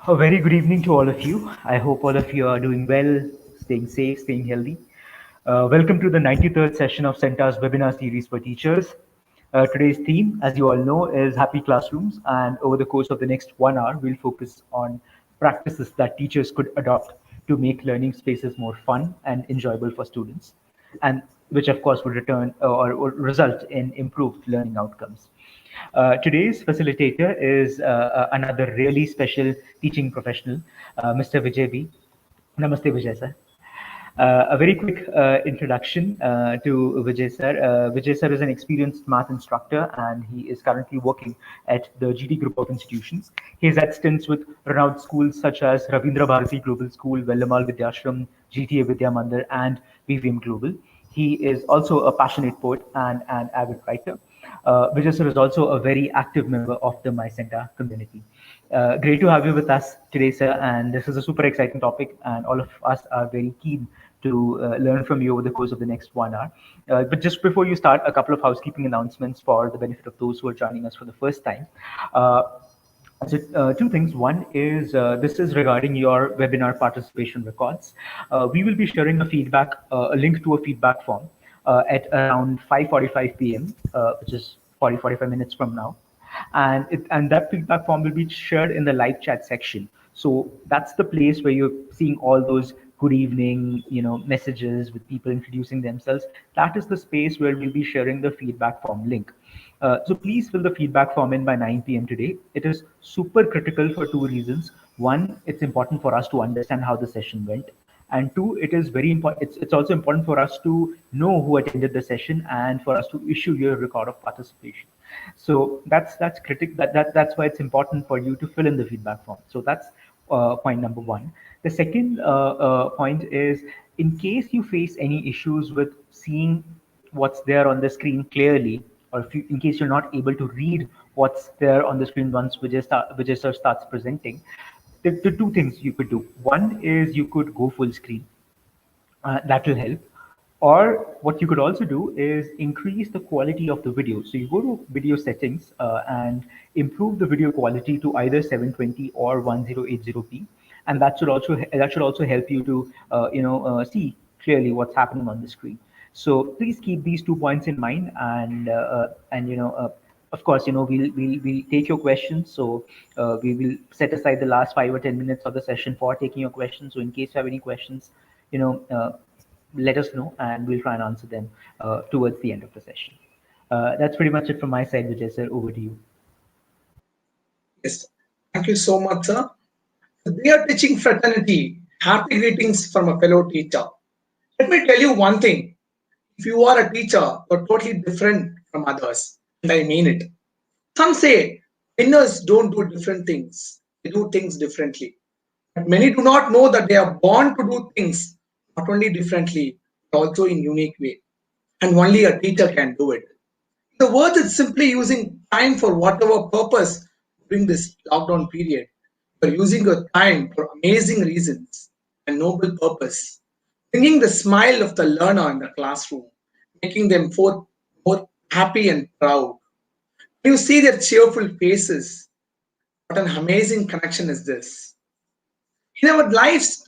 A very good evening to all of you. I hope all of you are doing well, staying safe, staying healthy. Welcome to the 93rd session of CENTA's webinar series for teachers. Today's theme, as you all know, is happy classrooms. And over the course of the next 1 hour, we'll focus on practices that teachers could adopt to make learning spaces more fun and enjoyable for students, and which, of course, would return or result in improved learning outcomes. Today's facilitator is another really special teaching professional, Mr. Vijay B. Namaste, Vijay sir. A very quick introduction to Vijay sir. Vijay sir is an experienced math instructor and he is currently working at the GT Group of Institutions. He has had stints with renowned schools such as Ravindra Bharati Global School, Vellamal Vidyashram, GTA Vidya Mandir, and VVM Global. He is also a passionate poet and an avid writer. Vijay sir is also a very active member of the MyCenta community. Great to have you with us today, sir. And this is a super exciting topic, and all of us are very keen to learn from you over the course of the next 1 hour. But just before you start, a couple of housekeeping announcements for the benefit of those who are joining us for the first time. Uh, two things. One is this is regarding your webinar participation records. We will be sharing a link to a feedback form at around 5:45 p.m., which is 45 minutes from now. And that feedback form will be shared in the live chat section. So that's the place where you're seeing all those good evening, messages with people introducing themselves. That is the space where we'll be sharing the feedback form link. So please fill the feedback form in by 9 p.m. today. It is super critical for two reasons. One, it's important for us to understand how the session went. And two, it is very important. It's also important for us to know who attended the session and for us to issue your record of participation. So that's critical. That's why it's important for you to fill in the feedback form. So that's point number one. The second point is, in case you face any issues with seeing what's there on the screen clearly, or if in case you're not able to read what's there on the screen once Vijay sir starts presenting, the two things you could do. One is you could go full screen. That will help. Or what you could also do is increase the quality of the video. So you go to video settings and improve the video quality to either 720 or 1080p, and that should also help you to see clearly what's happening on the screen. So please keep these 2 points in mind, and of course, we'll take your questions. So we will set aside the last 5 or 10 minutes of the session for taking your questions. So in case you have any questions, you know. Let us know and we'll try and answer them towards the end of the session. That's pretty much it from my side, Vijay sir. Over to you. Yes, thank you so much, sir. Dear teaching fraternity, happy greetings from a fellow teacher. Let me tell you one thing. If you are a teacher, you're totally different from others, and I mean it. Some say winners don't do different things, they do things differently. But many do not know that they are born to do things not only differently, but also in unique way. And only a teacher can do it. The words is simply using time for whatever purpose during this lockdown period. You're using your time for amazing reasons and noble purpose. Bringing the smile of the learner in the classroom, making them more happy and proud. When you see their cheerful faces, what an amazing connection is this. In our life's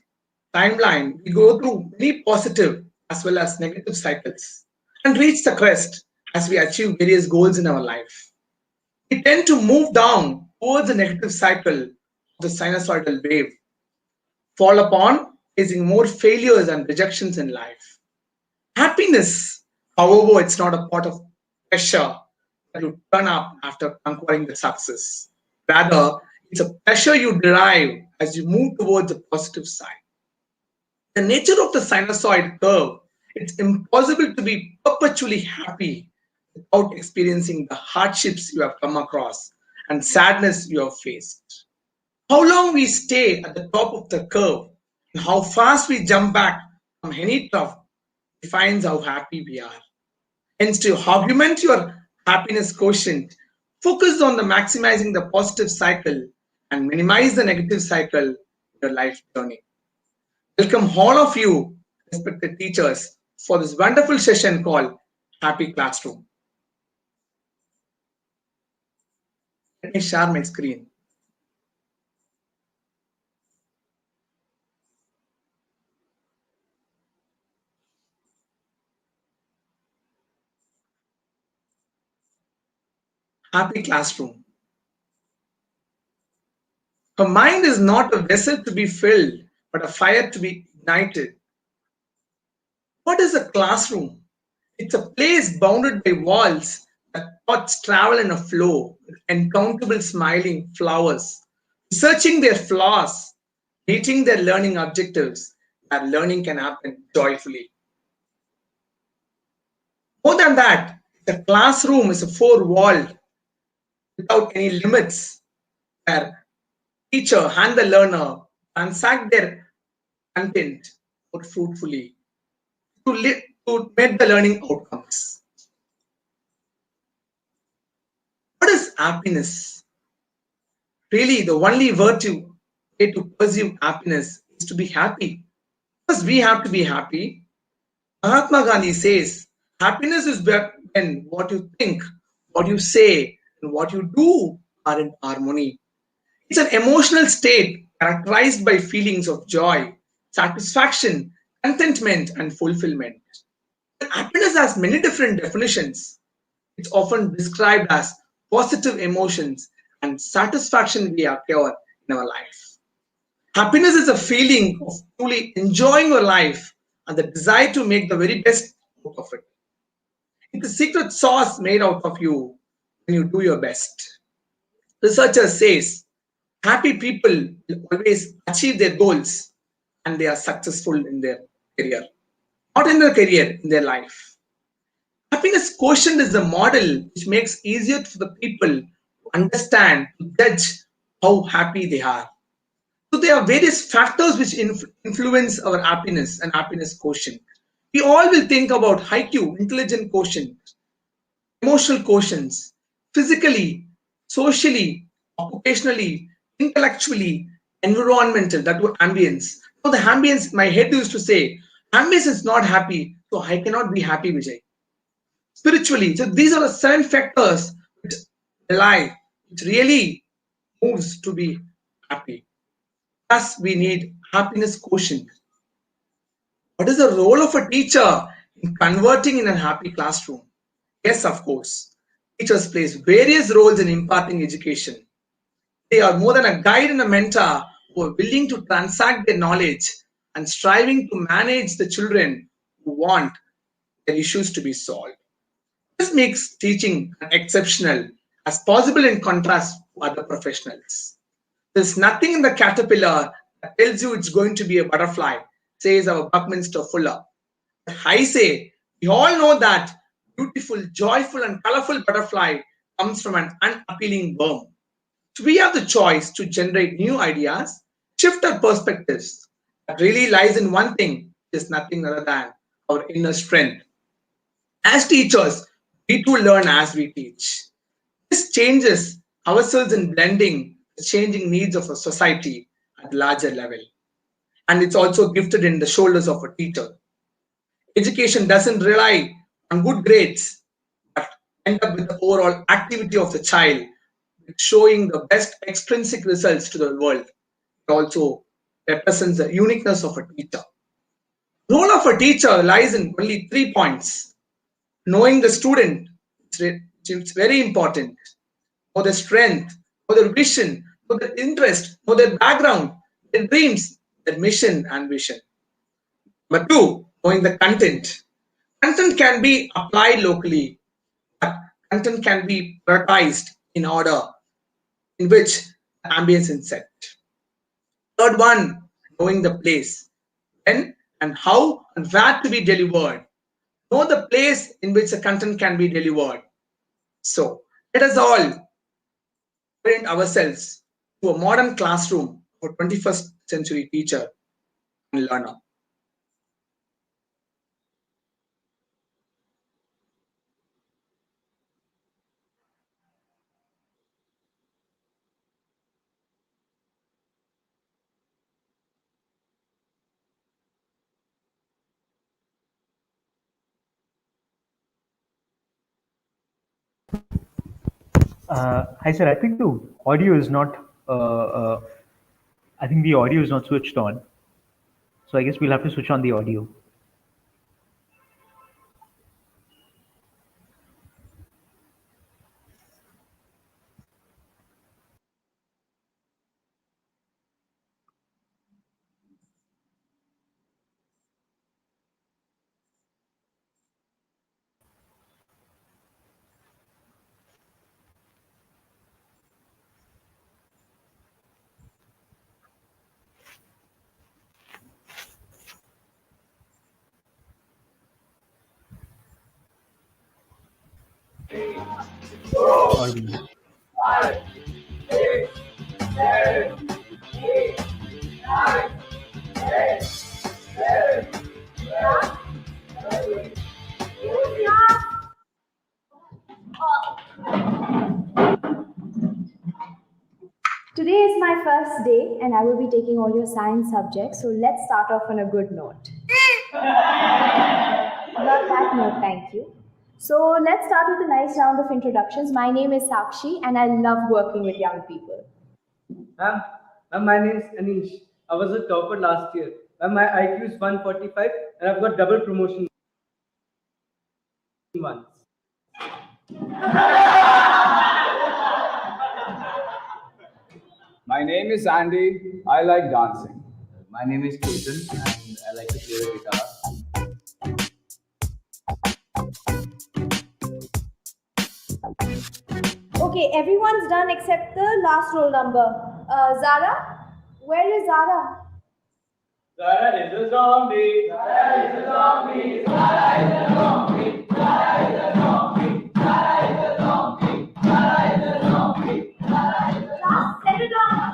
timeline, we go through many positive as well as negative cycles and reach the crest as we achieve various goals in our life. We tend to move down towards the negative cycle of the sinusoidal wave, fall upon facing more failures and rejections in life. Happiness, however, it's not a pot of pressure that you turn up after conquering the success. Rather, it's a pleasure you derive as you move towards the positive side. The nature of the sinusoid curve, it's impossible to be perpetually happy without experiencing the hardships you have come across and sadness you have faced. How long we stay at the top of the curve and how fast we jump back from any trough defines how happy we are. Hence, to augment your happiness quotient, focus on the maximizing the positive cycle and minimize the negative cycle in your life journey. Welcome all of you, respected teachers, for this wonderful session called Happy Classroom. Let me share my screen. happy classroom. Her mind is not a vessel to be filled, but a fire to be ignited. What is a classroom? It's a place bounded by walls that thoughts travel in a flow, with uncountable smiling flowers, researching their flaws, meeting their learning objectives, where learning can happen joyfully. More than that, the classroom is a four-walled without any limits, where teacher and the learner transact their content more fruitfully to make the learning outcomes. What is happiness? Really, the only virtue way to pursue happiness is to be happy. Because we have to be happy. Mahatma Gandhi says, happiness is when what you think, what you say, and what you do are in harmony. It's an emotional state characterized by feelings of joy, satisfaction, contentment, and fulfillment. And happiness has many different definitions. It's often described as positive emotions and satisfaction we occur in our life. Happiness is a feeling of truly enjoying your life and the desire to make the very best out of it. It's a secret sauce made out of you when you do your best. Researchers says happy people will always achieve their goals and they are successful in their career. Not in their career, in their life. Happiness quotient is a model which makes easier for the people to understand, to judge how happy they are. So there are various factors which influence our happiness and happiness quotient. We all will think about IQ, intelligent quotient, emotional quotients, physically, socially, occupationally, intellectually, environmental, that were ambience. So the ambience, my head used to say, ambience is not happy, so I cannot be happy, Vijay. Spiritually, so these are the 7 factors which rely, which really moves to be happy. Thus, we need happiness quotient. What is the role of a teacher in converting in a happy classroom? Yes, of course. Teachers plays various roles in imparting education. They are more than a guide and a mentor who are willing to transact their knowledge and striving to manage the children who want their issues to be solved. This makes teaching exceptional as possible in contrast to other professionals. There's nothing in the caterpillar that tells you it's going to be a butterfly, says our Buckminster Fuller. I say, we all know that beautiful, joyful, and colorful butterfly comes from an unappealing worm. So we have the choice to generate new ideas, shift our perspectives. That really lies in one thing, is nothing other than our inner strength. As teachers, we too learn as we teach. This changes ourselves in blending the changing needs of a society at larger level. And it's also gifted in the shoulders of a teacher. Education doesn't rely on good grades, but end up with the overall activity of the child, showing the best extrinsic results to the world. It also represents the uniqueness of a teacher. The role of a teacher lies in only 3 points. Knowing the student, it's very important. Know their strength, know their vision, know their interest, know their background, their dreams, their mission and vision. Number 2, knowing the content. Content can be applied locally, but content can be prioritized in order in which the ambience is set. Third one, knowing the place. When and how and where to be delivered. Know the place in which the content can be delivered. So let us all orient ourselves to a modern classroom for 21st century teacher and learner. Hi, sir. I think the audio is not. I think the audio is not switched on. So I guess we'll have to switch on the audio. Or we? Today is my first day and I will be taking all your science subjects, so let's start off on a good note. Not that note, thank you. So let's start with a nice round of introductions. My name is Sakshi and I love working with young people. Ma'am, my name is Anish. I was a topper last year. Ma'am, my IQ is 145 and I've got double promotion once. My name is Andy. I like dancing. My name is Ketan and I like to play the guitar. Okay, everyone's done except the last roll number. Zara? Where is Zara? Zara is a zombie. Zara is a zombie. Zara is a zombie. Zara is a zombie. Zara is a zombie. Zara is a zombie. Class, settle down.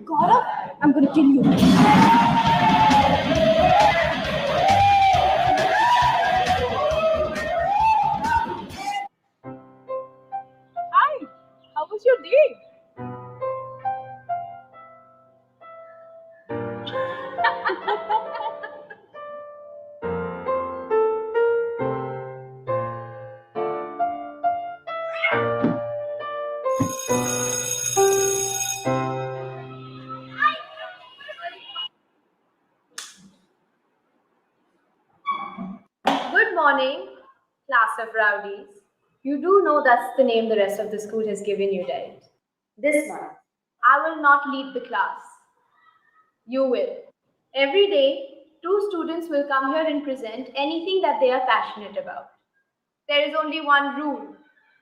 Gaurav, I'm gonna kill you. Hi, how was your day? Good morning, class of rowdies. You do know that's the name the rest of the school has given you, right? This month, I will not lead the class. You will. Every day, 2 students will come here and present anything that they are passionate about. There is only one rule.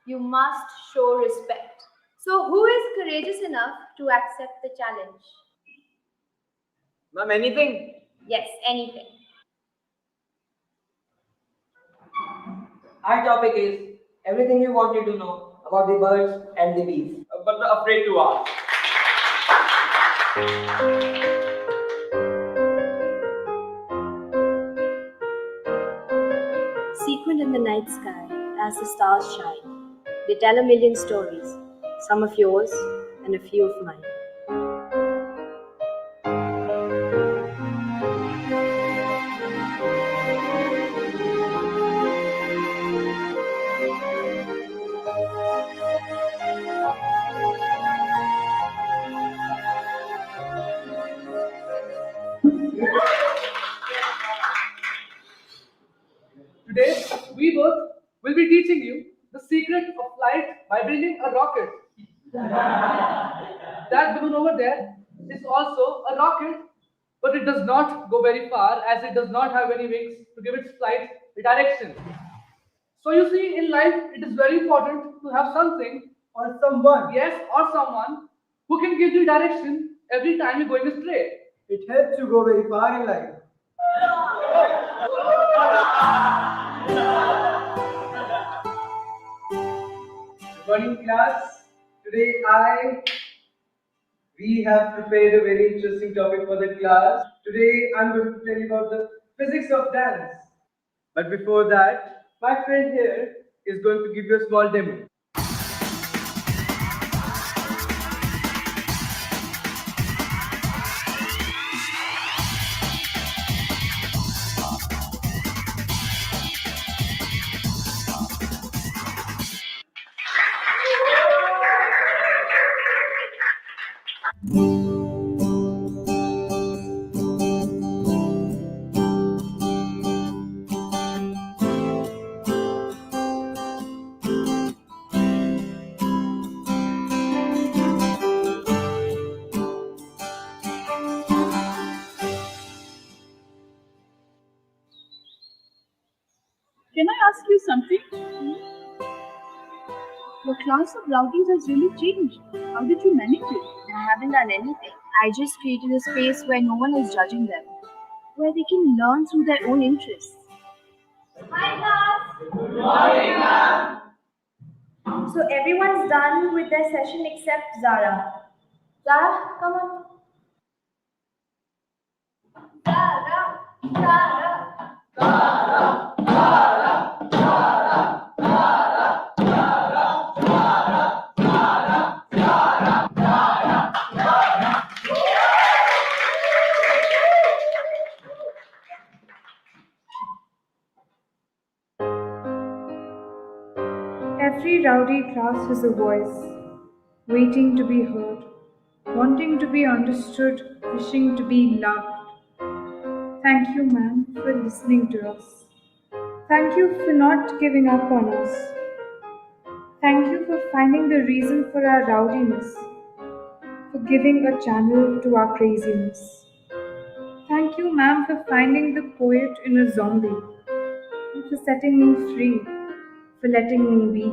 You must show respect. So who is courageous enough to accept the challenge? Ma'am, anything? Yes, anything. Our topic is everything you wanted to know about the birds and the bees. But afraid to ask. Sequined in the night sky as the stars shine, they tell a million stories, some of yours and a few of mine. Today, we both will be teaching you the secret of flight by building a rocket. That balloon over there is also a rocket, but it does not go very far as it does not have any wings to give its flight a direction. So you see, in life, it is very important to have something Or someone. yes, or someone who can give you direction every time you're going astray. It helps you go very far in life. Good morning, class. Today we have prepared a very interesting topic for the class. Today I'm going to tell you about the physics of dance. But before that, my friend here is going to give you a small demo. Can I ask you something? Your class of rowdies has really changed. How did you manage it? I haven't done anything. I just created a space where no one is judging them, where they can learn through their own interests. Hi, class. So everyone's done with their session except Zara. Zara, come on. Zara, Zara. Every rowdy class has a voice, waiting to be heard, wanting to be understood, wishing to be loved. Thank you, ma'am, for listening to us. Thank you for not giving up on us. Thank you for finding the reason for our rowdiness, for giving a channel to our craziness. Thank you, ma'am, for finding the poet in a zombie, and for setting me free, for letting me be.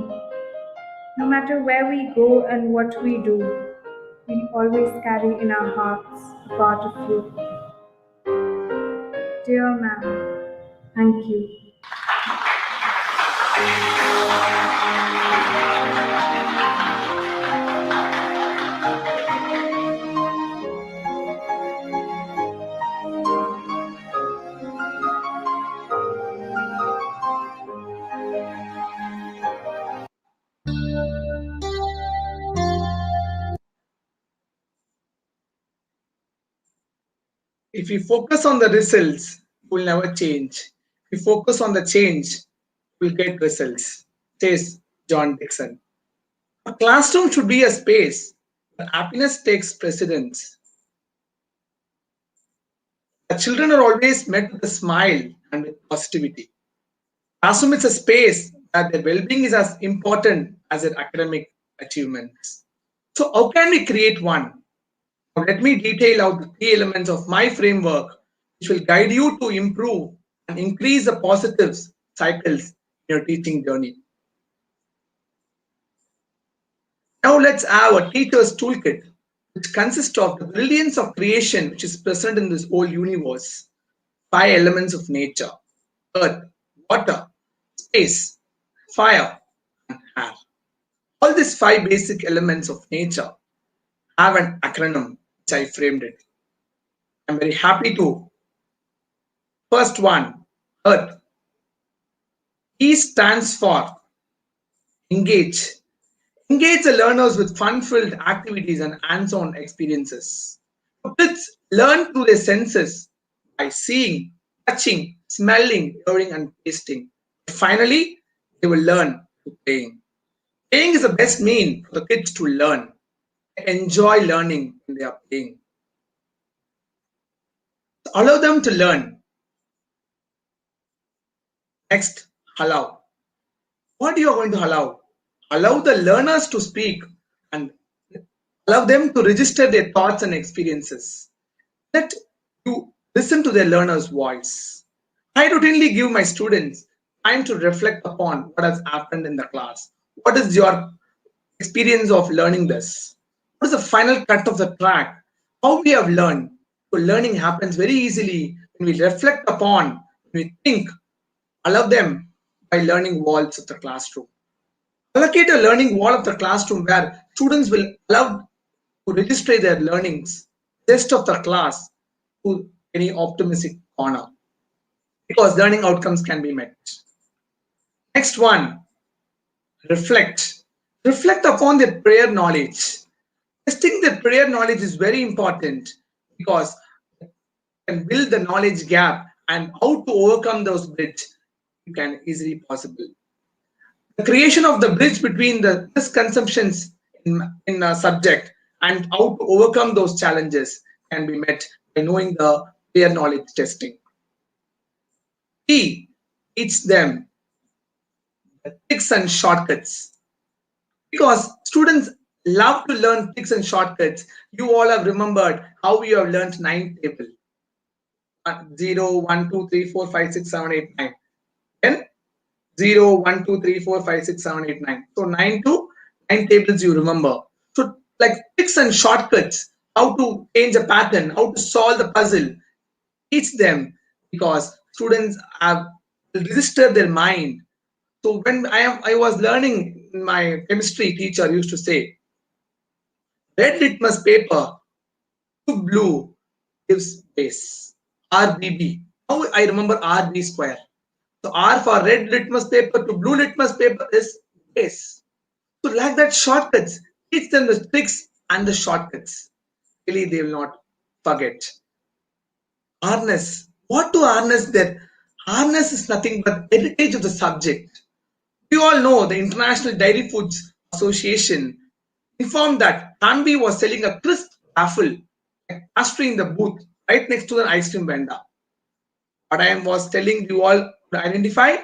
No matter where we go and what we do, we'll always carry in our hearts a part of you. Dear ma'am, thank you. If you focus on the results, you will never change. If you focus on the change, you will get results, says John Dixon. A classroom should be a space where happiness takes precedence. The children are always met with a smile and with positivity. Classroom is a space where their well-being is as important as their academic achievements. So how can we create one? Now let me detail out the three elements of my framework, which will guide you to improve and increase the positive cycles in your teaching journey. Now let's have a teacher's toolkit, which consists of the brilliance of creation which is present in this whole universe. 5 elements of nature: earth, water, space, fire, and air. All these 5 basic elements of nature have an acronym which I framed it. I'm very happy to. First one, earth. E stands for engage. Engage the learners with fun-filled activities and hands-on experiences. Kids learn through their senses by seeing, touching, smelling, hearing, and tasting. Finally, they will learn through playing. Playing is the best mean for the kids to learn. They enjoy learning when they are playing. Allow them to learn. Next, allow. What you are going to allow? Allow the learners to speak and allow them to register their thoughts and experiences. Let you listen to their learner's voice. I routinely give my students time to reflect upon what has happened in the class. What is your experience of learning this? What is the final cut of the track? How we have learned? So learning happens very easily when we reflect upon, when we think. Allow them by learning walls of the classroom. Allocate a learning wall of the classroom where students will allow to register their learnings, rest of the class, to any optimistic corner, because learning outcomes can be met. Next one, reflect. Reflect upon their prior knowledge. Testing their prior knowledge is very important because you can build the knowledge gap, and how to overcome those bridges you can easily possible. The creation of the bridge between the misconceptions in a subject and how to overcome those challenges can be met by knowing the prior knowledge testing. T, teach them the tricks and shortcuts. Because students love to learn tricks and shortcuts. You all have remembered how you have learned 9 table. 0, 1, 2, 3, 4, 5, 6, 7, 8, 9. Then 0, 1, 2, 3, 4, 5, 6, 7, 8, 9. So 9 to 9 tables you remember. So like tricks and shortcuts, how to change a pattern, how to solve the puzzle. Teach them, because students have registered their mind. So when I was learning my chemistry teacher used to say, red litmus paper to blue gives base. RBB. Now I remember RB square. So R for red litmus paper to blue litmus paper is base. So like that shortcuts, teach them the tricks and the shortcuts. Really, they will not forget. Harness. What to harness there? Harness is nothing but heritage of the subject. We all know the International Dairy Foods Association informed that Hanvi was selling a crisp waffle like pastry in the booth right next to the ice cream vendor. What I was telling you all to identify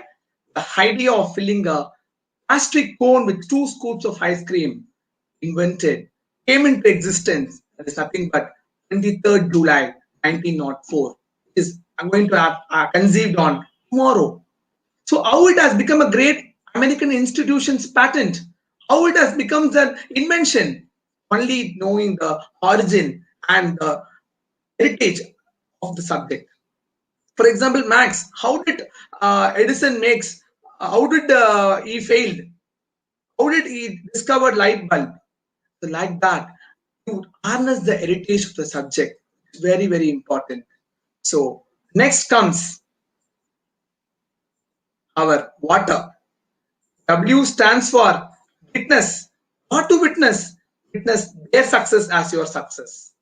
the idea of filling a pastry cone with 2 scoops of ice cream invented, came into existence. That is nothing but 23rd July 1904. It is going to have conceived on tomorrow. So how it has become a great American institution's patent, how it has become an invention, only knowing the origin and the heritage of the subject. For example, Max, how did Edison makes? How did he failed? How did he discover light bulb? So like that, to harness the heritage of the subject. It's very, very important. So next comes our water. W stands for witness. What to witness? Witness their success as your success.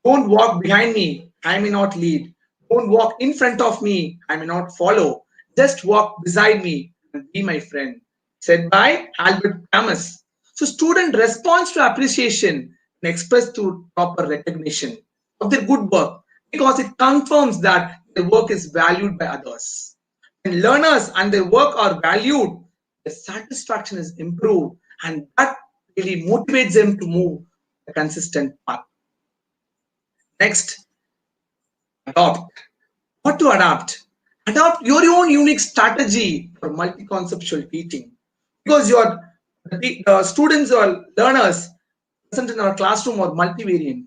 Don't walk behind me, I may not lead. Don't walk in front of me, I may not follow. Just walk beside me and be my friend. Said by Albert Camus. So student responds to appreciation and expressed through proper recognition of their good work because it confirms that their work is valued by others. When learners and their work are valued, the satisfaction is improved and that really motivates them to move a consistent path. Next, adopt. What to adopt? Adopt your own unique strategy for multi-conceptual teaching because the students or learners present in our classroom are multivariant.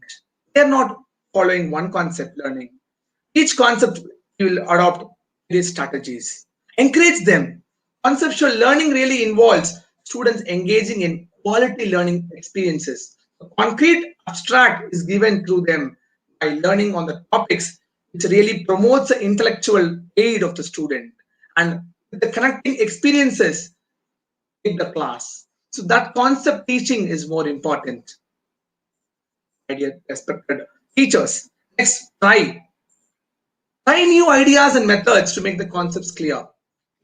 They are not following one concept learning. Each concept you will adopt various strategies. Encourage them. Conceptual learning really involves students engaging in quality learning experiences. A concrete abstract is given to them by learning on the topics, which really promotes the intellectual aid of the student and the connecting experiences in the class. So that concept teaching is more important. My dear respected teachers, next, try new ideas and methods to make the concepts clear.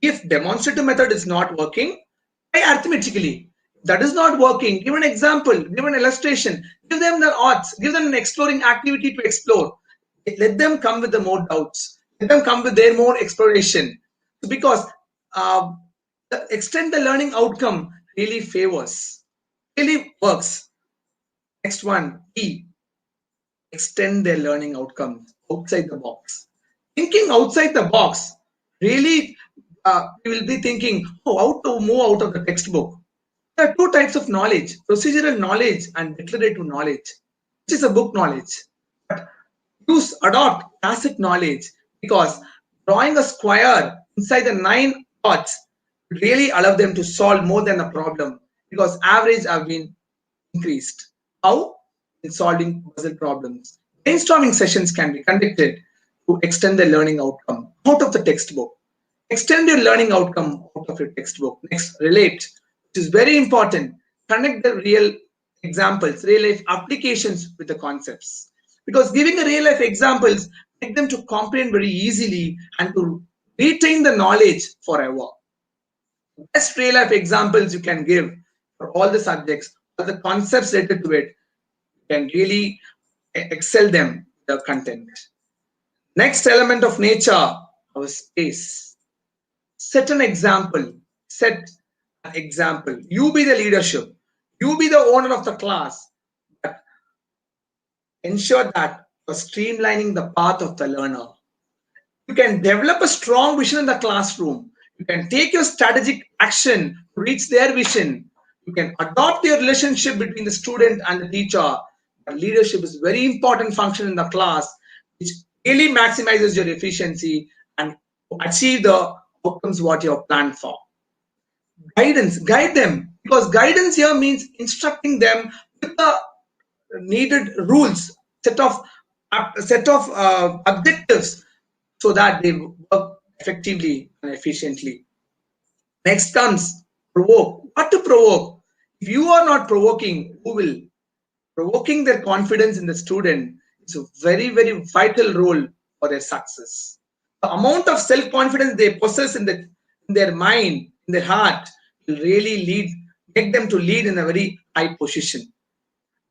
If demonstrative method is not working, try arithmetically. If that is not working, give an example, give an illustration, give them the odds, give them an exploring activity to explore. Let them come with the more doubts. Let them come with their more exploration. Because extend the learning outcome really favors, really works. Next one, E. Extend their learning outcomes outside the box. Thinking outside the box, really we will be thinking, oh, how to move out of the textbook. There are 2 types of knowledge, procedural knowledge and declarative knowledge, which is a book knowledge. But adopt tacit knowledge because drawing a square inside the 9 dots really allow them to solve more than a problem because average have been increased. How? In solving puzzle problems. Brainstorming sessions can be conducted to extend the learning outcome out of the textbook. Extend your learning outcome out of your textbook. Next, relate, which is very important. Connect the real examples, real life applications with the concepts. Because giving a real life examples make them to comprehend very easily and to retain the knowledge forever. Best real life examples you can give for all the subjects, all the concepts related to it, you can really excel them, the content. Next element of nature, our space. Set an example. Set an example. You be the leadership. You be the owner of the class. But ensure that you're streamlining the path of the learner. You can develop a strong vision in the classroom. You can take your strategic action to reach their vision. You can adopt your relationship between the student and the teacher. But leadership is a very important function in the class, which really maximizes your efficiency and achieve the outcomes what you have planned for. Guidance, guide them. because guidance here means instructing them with the needed rules, set of objectives, so that they work effectively and efficiently. Next comes provoke. What to provoke? If you are not provoking, who will? Provoking their confidence in the student is a very, very vital role for their success. The amount of self-confidence they possess in their mind, in their heart, will really make them to lead in a very high position.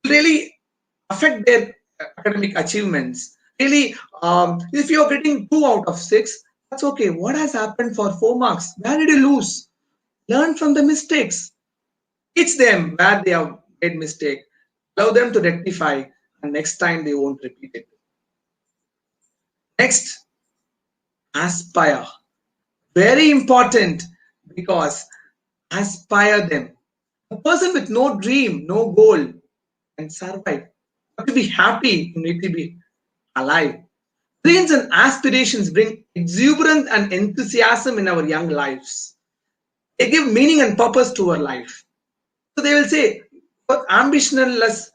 Will really affect their academic achievements. Really, if you're getting 2 out of 6, that's okay. What has happened for 4 marks? Where did you lose? Learn from the mistakes. Teach them where they have made mistake. Allow them to rectify, and next time they won't repeat it. Next, aspire. Very important, because aspire them. A person with no dream, no goal can survive. To be happy, you need to be alive. Dreams and aspirations bring exuberance and enthusiasm in our young lives. They give meaning and purpose to our life. So they will say, ambitionless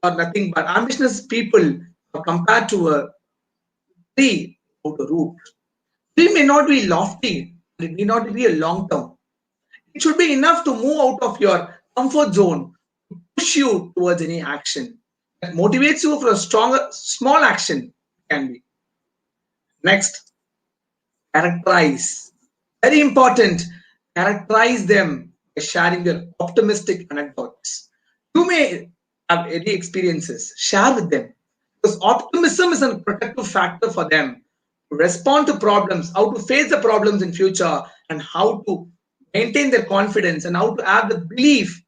or nothing but ambitious people are compared to a tree without a root. Tree may not be lofty, it may not be a long term. It should be enough to move out of your comfort zone, to push you towards any action that motivates you for a stronger, small action can be. Next, characterize. Very important. Characterize them by sharing your optimistic anecdotes. You may have any experiences, share with them. Because optimism is a protective factor for them to respond to problems, how to face the problems in future, and how to maintain their confidence, and how to have the belief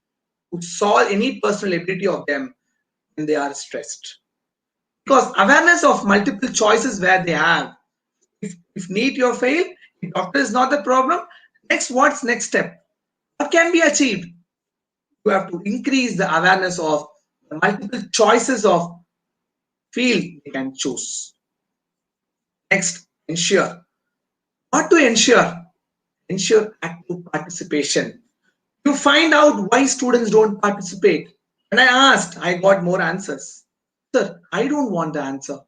to solve any personal ability of them when they are stressed. Because awareness of multiple choices where they have, if need you fail, if doctor is not the problem, what's next step? What can be achieved? You have to increase the awareness of the multiple choices of field they can choose. Next, ensure. What to ensure? Ensure active participation. You find out why students don't participate. When I asked, I got more answers. Sir, I don't want the answer.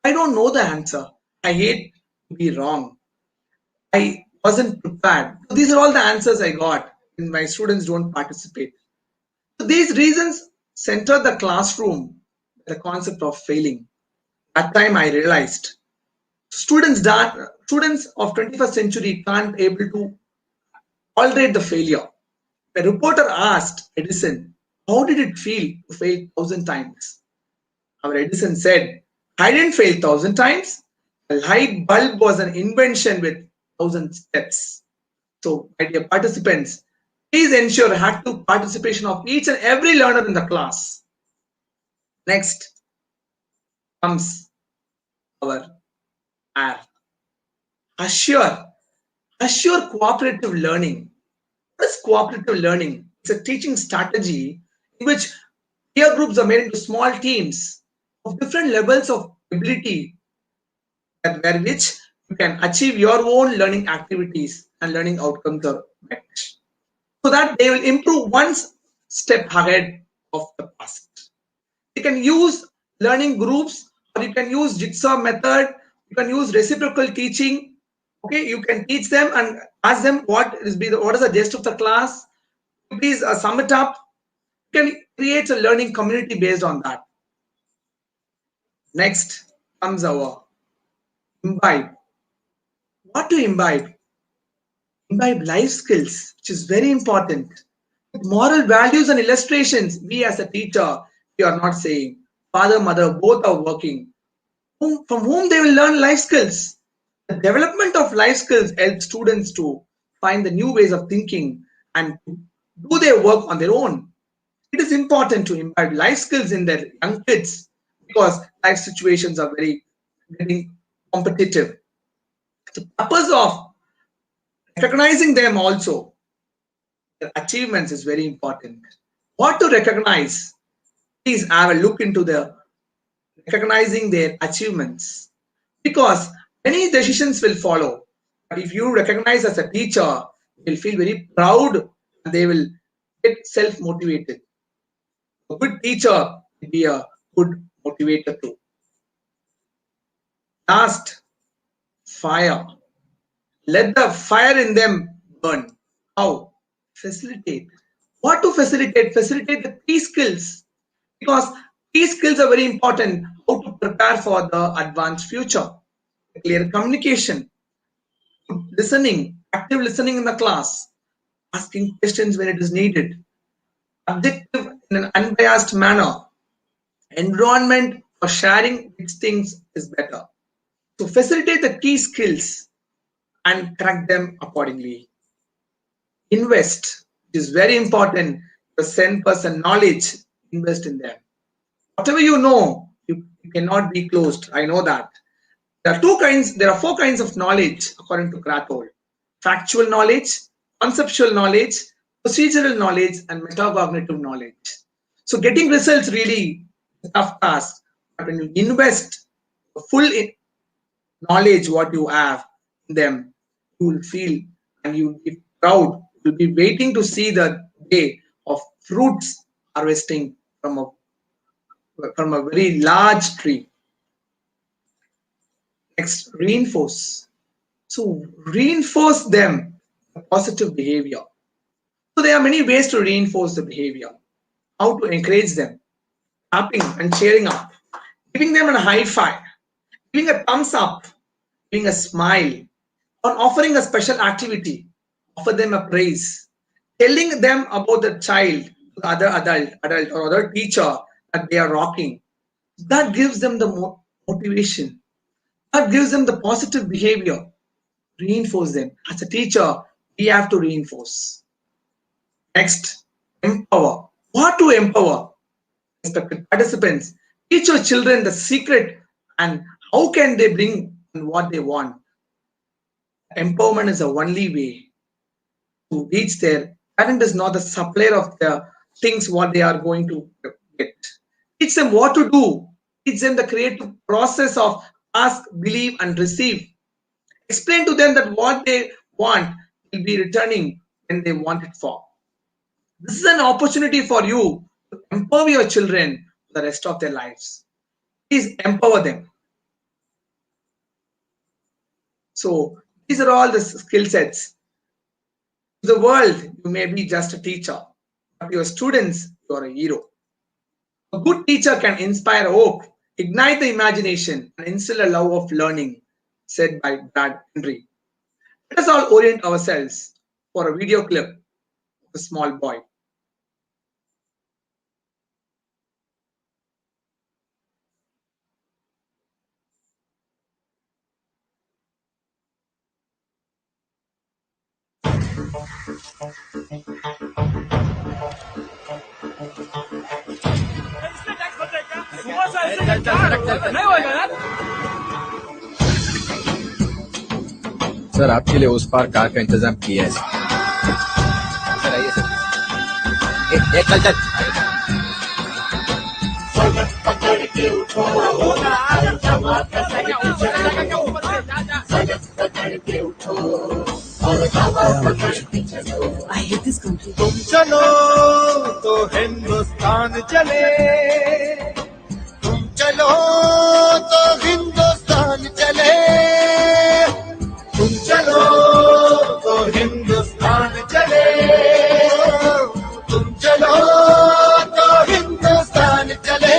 I don't know the answer. I hate to be wrong. I wasn't prepared. So these are all the answers I got when my students don't participate. So these reasons center the classroom, the concept of failing. At that time I realized students of 21st century can't able to tolerate the failure. A reporter asked Edison, how did it feel to fail 1,000 times? Our Edison said, I didn't fail 1,000 times. A light bulb was an invention with 1,000 steps. So, my dear participants, please ensure active participation of each and every learner in the class. Next comes our R. Assure cooperative learning. What is cooperative learning? It's a teaching strategy in which peer groups are made into small teams of different levels of ability, where which you can achieve your own learning activities and learning outcomes are met, so that they will improve one step ahead of the past. You can use learning groups, or you can use jigsaw method, you can use reciprocal teaching. Okay, you can teach them and ask them what is the gist of the class. Please sum it up. You can create a learning community based on that. Next comes our imbibe. What to imbibe? Imbibe life skills, which is very important. With moral values and illustrations, we as a teacher, we are not saying father, mother, both are working. From whom they will learn life skills. The development of life skills helps students to find the new ways of thinking and to do their work on their own. It is important to imbibe life skills in their young kids because life situations are very competitive. The purpose of recognizing them also, their achievements, is very important. What to recognize? Please have a look into recognizing their achievements, because many decisions will follow. But if you recognize as a teacher, you will feel very proud and they will get self-motivated. A good teacher will be a good motivator too. Last, fire. Let the fire in them burn. How? Facilitate. What to facilitate? Facilitate the key skills. Because key skills are very important. How to prepare for the advanced future. Clear communication. Listening. Active listening in the class. Asking questions when it is needed. Objective in an unbiased manner. Environment for sharing which things is better. So facilitate the key skills and correct them accordingly. Invest. It is very important. The 10% knowledge, invest in them. Whatever you know, you cannot be closed. I know that. There are 4 kinds of knowledge according to Krathwohl. Factual knowledge, conceptual knowledge, procedural knowledge, and metacognitive knowledge. So getting results really is a tough task. But when you invest full knowledge what you have in them, you will feel and you will be proud. You will be waiting to see the day of fruits harvesting from a very large tree. Next, reinforce. So reinforce them a positive behavior. So there are many ways to reinforce the behavior. How to encourage them? Clapping and cheering up, giving them a high five, giving a thumbs up, giving a smile, or offering a special activity, offer them a praise, telling them about the child, the other adult or other teacher that they are rocking. That gives them the motivation. That gives them the positive behavior. Reinforce them. As a teacher, we have to reinforce. Next, empower. What to empower? Respected participants, teach your children the secret and how can they bring what they want. Empowerment is the only way to reach there. Parent is not the supplier of the things what they are going to get. Teach them what to do. Teach them the creative process of ask, believe, and receive. Explain to them that what they want will be returning when they want it for. This is an opportunity for you to empower your children for the rest of their lives. Please empower them. So these are all the skill sets. To the world, you may be just a teacher, but your students, you are a hero. A good teacher can inspire hope, ignite the imagination, and instill a love of learning, said by Brad Henry. Let us all orient ourselves for a video clip of a small boy. Sir आपके लिए उस पार car का इंतजाम किया है sir आइए sir एक चल चल I hate this country. तुम चलो तो हिंदुस्तान चले तुम चलो तो हिंदुस्तान चले तुम चलो तो हिंदुस्तान चले तुम चलो तो हिंदुस्तान चले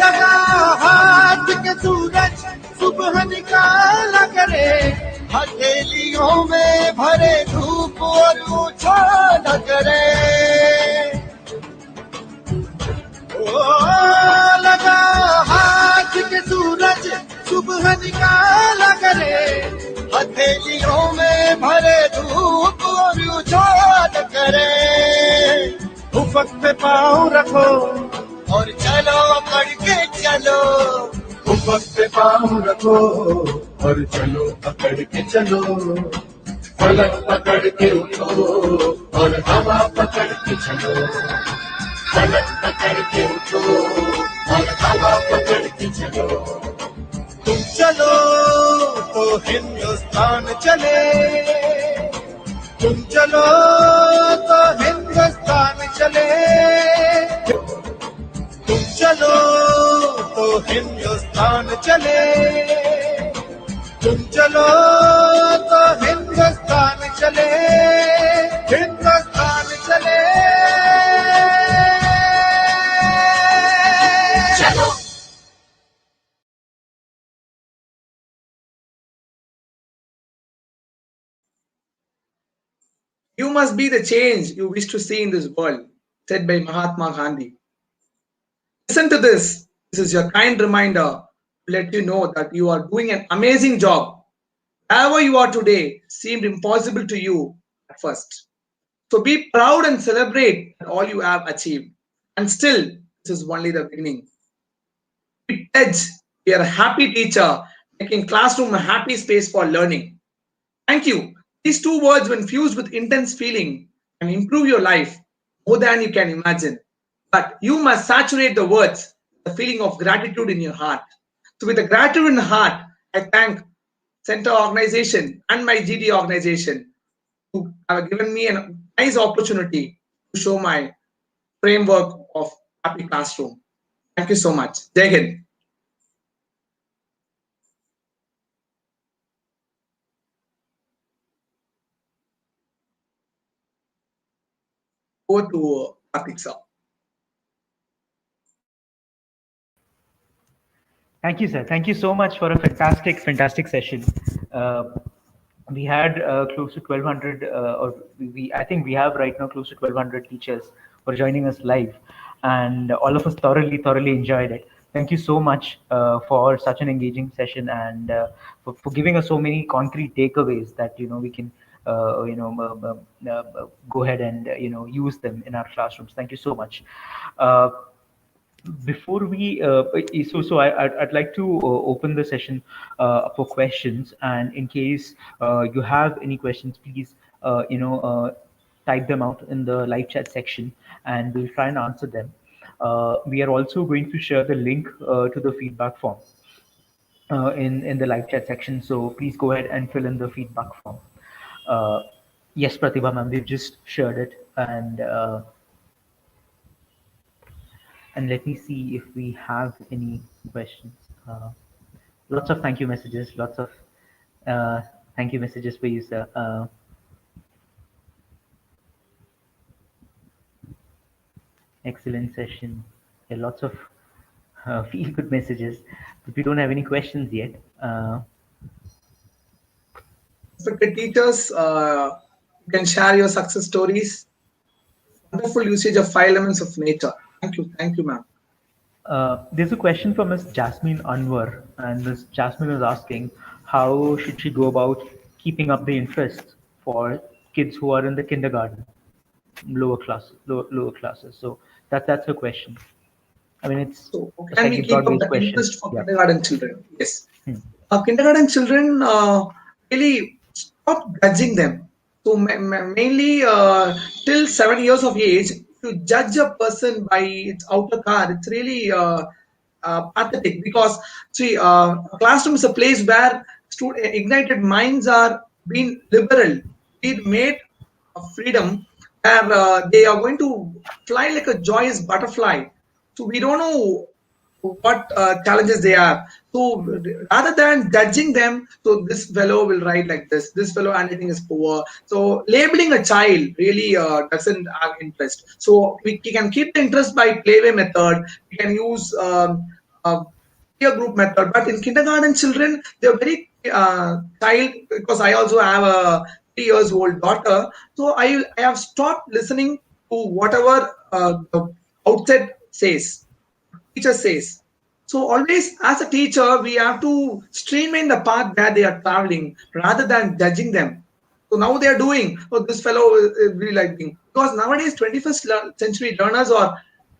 लगा हाथ के सूरज सुबह निकाला करे हथेलियों में भरे धूप और उछाल करे ओ लगा हाथ के सूरज सुबह निकाला करे हथेलियों में भरे धूप और उछाल करे उफक पे पाँव रखो और चलो बढ़ के चलो उफक पे पाँव रखो और चलो पकड़ के चलो फलक पकड़ के उठो और हवा पकड़ के चलो फलक पकड़ के उठो और हवा पकड़ के चलो तुम चलो तो हिंदुस्तान चले तुम चलो हिंदुस्तान चले, तुम चलो तो हिंदुस्तान चले, हिंदुस्तान चले, चलो। You must be the change you wish to see in this world, said by Mahatma Gandhi. Listen to this. This is your kind reminder to let you know that you are doing an amazing job. Wherever you are today seemed impossible to you at first. So be proud and celebrate all you have achieved. And still, this is only the beginning. We pledge, we are a happy teacher, making classroom a happy space for learning. Thank you. These two words, when fused with intense feeling, can improve your life more than you can imagine. But you must saturate the words, the feeling of gratitude in your heart. So with the gratitude in the heart, I thank CENTA organization and my GD organization who have given me a nice opportunity to show my framework of happy classroom. Thank you so much. Jai Hind. Over to Karthik sir. Thank you, sir. Thank you so much for a fantastic session. We had close to 1,200, I think we have right now close to 1,200 teachers for joining us live, and all of us thoroughly enjoyed it. Thank you so much for such an engaging session, and for giving us so many concrete takeaways that we can go ahead and use them in our classrooms. Thank you so much. Before we I'd like to open the session for questions, and in case you have any questions, please type them out in the live chat section and we'll try and answer them. We are also going to share the link to the feedback form in the live chat section, so please go ahead and fill in the feedback form. Yes, Pratibha ma'am, we've just shared it, and let me see if we have any questions. Lots of thank you messages, lots of thank you messages for you, sir. Excellent session. Yeah, lots of feel good messages, but we don't have any questions yet. Respected teachers, you can share your success stories. Wonderful usage of 5 elements of nature. Thank you, ma'am. There's a question from Ms. Jasmine Anwar, and Ms. Jasmine is asking, how should she go about keeping up the interest for kids who are in the kindergarten, lower classes? So that's her question. I mean, it's so can we keep up the interest for kindergarten children? Yes. Kindergarten children, really stop judging them. So mainly till 7 years of age, to judge a person by its outer car, it's really pathetic, because see, a classroom is a place where ignited minds are being liberal, being made of freedom, where they are going to fly like a joyous butterfly. So we don't know what challenges they are. So rather than judging them, so this fellow will write like this fellow handwriting is poor. So labeling a child really doesn't have interest. So we can keep the interest by playway method. We can use peer group method. But in kindergarten children, they're very child, because I also have a 3-year-old daughter. So I have stopped listening to whatever the outset says. Teacher says. So always as a teacher, we have to streamline the path where they are traveling rather than judging them. So now they are doing, oh, this fellow is really liking. Because nowadays 21st century learners are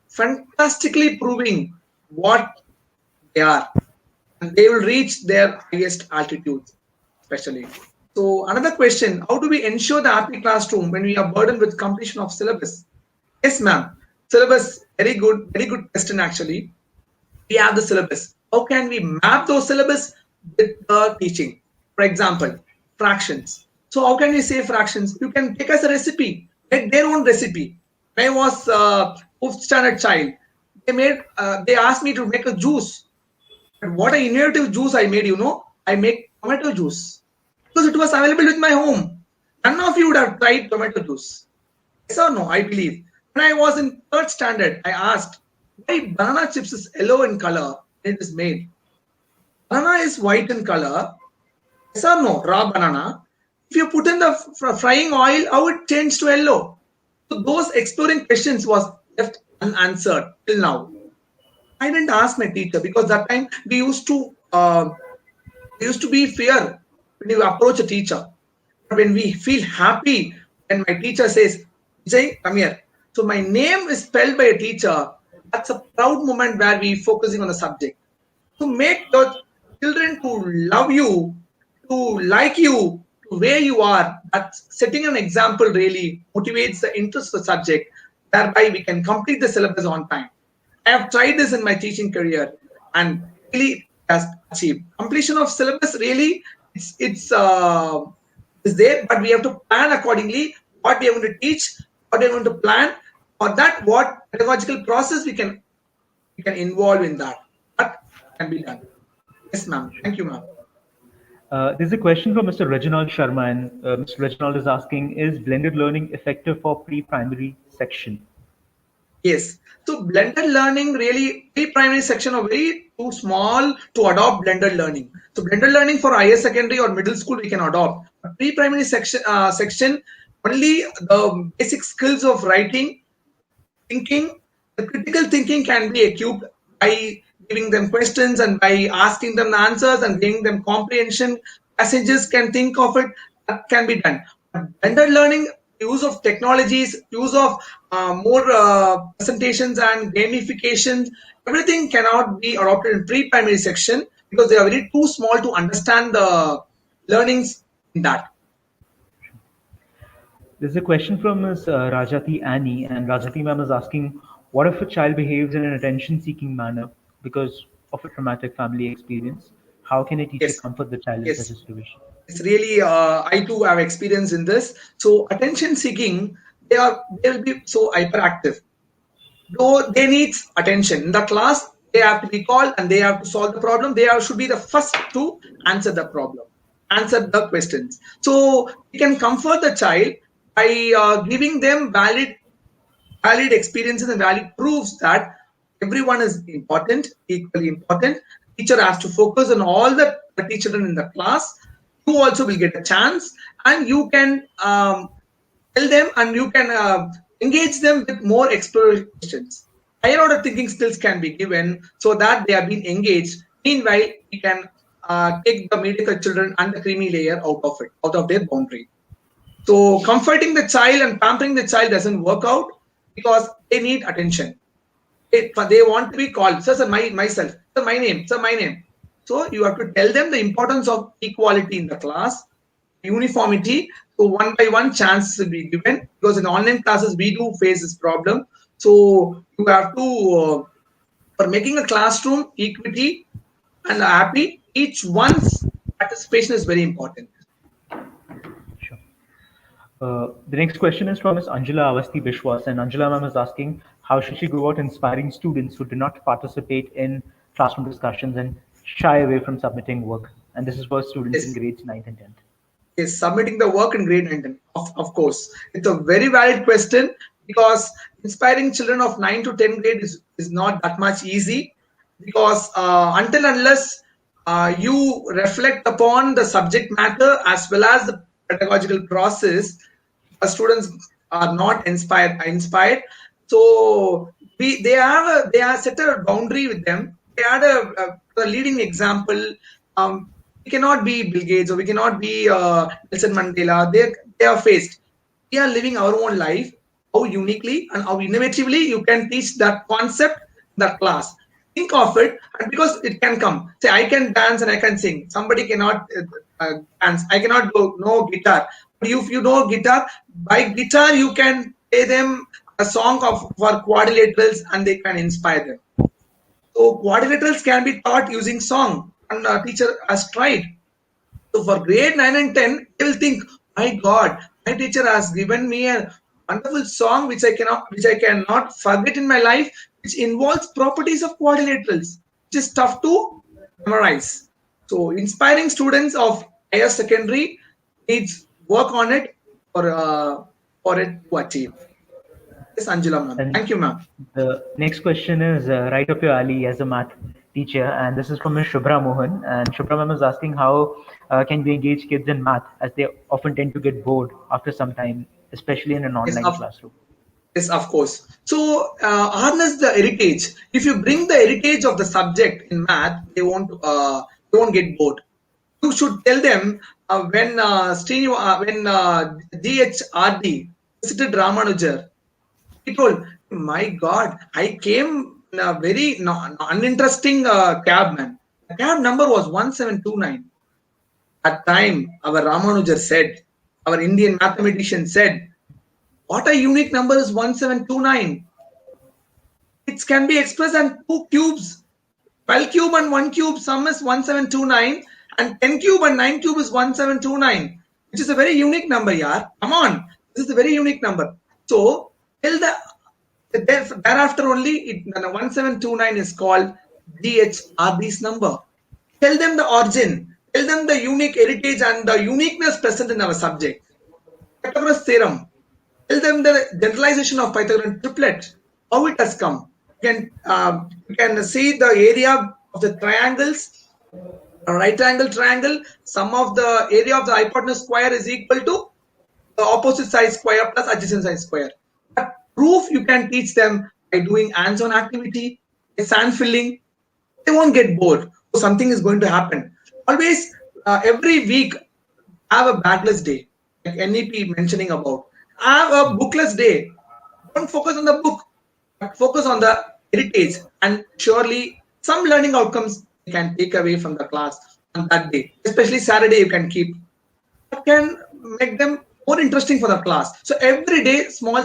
fantastically proving what they are. And they will reach their highest altitudes, especially. So another question, how do we ensure the happy classroom when we are burdened with completion of syllabus? Yes, ma'am. Syllabus, very good question actually. We have the syllabus. How can we map those syllabus with the teaching? For example, fractions. So how can we say fractions? You can take as a recipe, make their own recipe. When I was 4th standard child, they asked me to make a juice. But what an innovative juice I made, I make tomato juice because it was available with my home. None of you would have tried tomato juice. Yes or no? I believe. When I was in third standard, I asked why banana chips is yellow in color when it is made. Banana is white in color. Yes or no? Raw banana. If you put in the frying oil, how it changed to yellow? So those exploring questions was left unanswered till now. I didn't ask my teacher because that time we used to be fear when you approach a teacher. But when we feel happy when my teacher says, Vijay, come here. So my name is spelled by a teacher. That's a proud moment where we focusing on the subject. To make your children to love you, to like you, to where you are, that's setting an example really motivates the interest of the subject. Thereby we can complete the syllabus on time. I have tried this in my teaching career and really has achieved completion of syllabus. Really, it's is there, but we have to plan accordingly what we are going to teach, what we are going to plan, or that what pedagogical process we can involve in that. That can be done. Yes, ma'am. Thank you, ma'am. There's a question from Mr. Reginald Sharma, and Mr. Reginald is asking, is blended learning effective for pre-primary section? Yes. So blended learning really pre-primary section are very too small to adopt blended learning. So blended learning for higher secondary or middle school we can adopt. But pre-primary section only the basic skills of writing, thinking, the critical thinking can be equipped by giving them questions and by asking them the answers and giving them comprehension. Passengers can think of it, that can be done. But blended learning, use of technologies, use of more presentations and gamification, everything cannot be adopted in pre-primary section because they are very too small to understand the learnings in that. There's a question from Ms. Rajati Annie, and Rajati ma'am is asking, what if a child behaves in an attention-seeking manner because of a traumatic family experience? How can a teacher Yes, comfort the child in such yes. a situation? It's really I too have experience in this. So attention seeking, they will be so hyperactive. Though they need attention in the class, they have to be called and they have to solve the problem. Should be the first to answer the problem, answer the questions. So we can comfort the child by giving them valid experiences and valid proofs that everyone is important, equally important. Teacher has to focus on all the 30 children in the class. You also will get a chance, and you can tell them, and you can engage them with more exploratory questions. Higher order thinking skills can be given so that they are being engaged. Meanwhile, we can take the mediocre children and the creamy layer out of it, out of their boundary. So comforting the child and pampering the child doesn't work out because they need attention. They want to be called. Sir, myself. Sir, my name. Sir, my name. So you have to tell them the importance of equality in the class, uniformity. So one by one chance will be given because in online classes we do face this problem. So you have to for making a classroom equity and happy. Each one's participation is very important. Sure. The next question is from Ms. Anjula Avasti Bishwas, and Anjula ma'am is asking, how should she go about inspiring students who do not participate in classroom discussions and shy away from submitting work? And this is for students in Yes. grades 9th and 10th. Is submitting the work in grade 9. Of course, it's a very valid question because inspiring children of 9 to 10 grade is not that much easy because until unless you reflect upon the subject matter as well as the pedagogical process, students are not inspired. So they are set a boundary with them. They had a leading example. We cannot be Bill Gates or we cannot be Nelson Mandela. They are faced. We are living our own life. How uniquely and how innovatively you can teach that concept in that class. Think of it, and because it can come. Say, I can dance and I can sing. Somebody cannot dance. I cannot know guitar. But if you know guitar, by guitar you can play them a song for quadrilaterals and they can inspire them. So quadrilaterals can be taught using song, and a teacher has tried. So for grade 9 and 10, they will think, my God, my teacher has given me a wonderful song which I cannot forget in my life, which involves properties of quadrilaterals, which is tough to memorize. So inspiring students of higher secondary needs work on it for it to achieve. Yes, Anjula ma'am. And Thank you, ma'am. the next question is right up your alley as a math teacher, and this is from Ms. Shubhra Mohan. And Shubhra ma'am is asking how can we engage kids in math as they often tend to get bored after some time, especially in an Yes, online classroom. yes, of course. So harness the heritage. If you bring the heritage of the subject in math, they won't get bored. You should tell them when DHRD visited Ramanujar. He told, "My God, I came in a very uninteresting cab, man. The cab number was 1729. At time, our Ramanujar said, our Indian mathematician said, what a unique number is 1729. It can be expressed as 2 cubes. 12 cube and 1 cube sum is 1729, and 10 cube and 9 cube is 1729, which is a very unique number, yaar. Come on, this is a very unique number. So till thereafter only 1729 is called DHRD's number. Tell them the origin, tell them the unique heritage and the uniqueness present in our subject. Pythagoras theorem. Tell them the generalization of Pythagorean triplet, how it has come. You can see the area of the triangles, a right angle triangle. Sum of the area of the hypotenuse square is equal to the opposite side square plus adjacent side square. But proof you can teach them by doing hands-on activity, sand filling. They won't get bored. So something is going to happen. Always, every week, have a bagless day, like NEP mentioning about. Have a bookless day. Don't focus on the book, but focus on the heritage, and surely some learning outcomes you can take away from the class on that day. Especially Saturday, you can keep. That can make them more interesting for the class. So every day, small